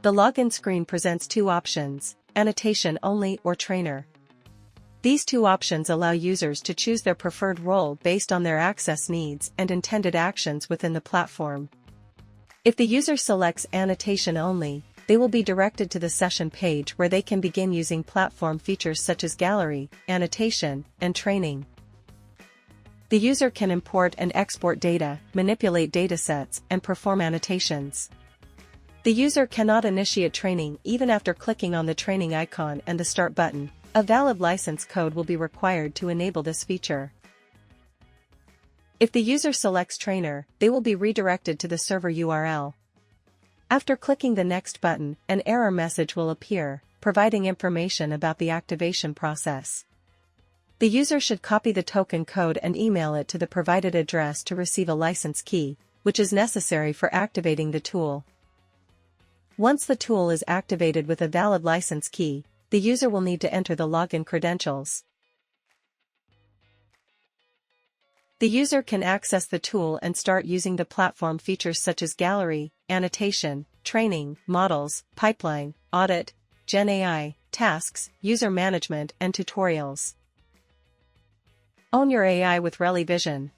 The login screen presents two options: annotation only or trainer. These two options allow users to choose their preferred role based on their access needs and intended actions within the platform. If the user selects annotation only, they will be directed to the session page where they can begin using platform features such as gallery, annotation, and training. The user can import and export data, manipulate datasets, and perform annotations. The user cannot initiate training even after clicking on the training icon and the Start button. A valid license code will be required to enable this feature. If the user selects trainer, they will be redirected to the server URL. After clicking the Next button, an error message will appear, providing information about the activation process. The user should copy the token code and email it to the provided address to receive a license key, which is necessary for activating the tool. Once the tool is activated with a valid license key, the user will need to enter the login credentials. The user can access the tool and start using the platform features such as gallery, annotation, training, models, pipeline, audit, Gen AI, tasks, user management, and tutorials. Own your AI with ReliVision.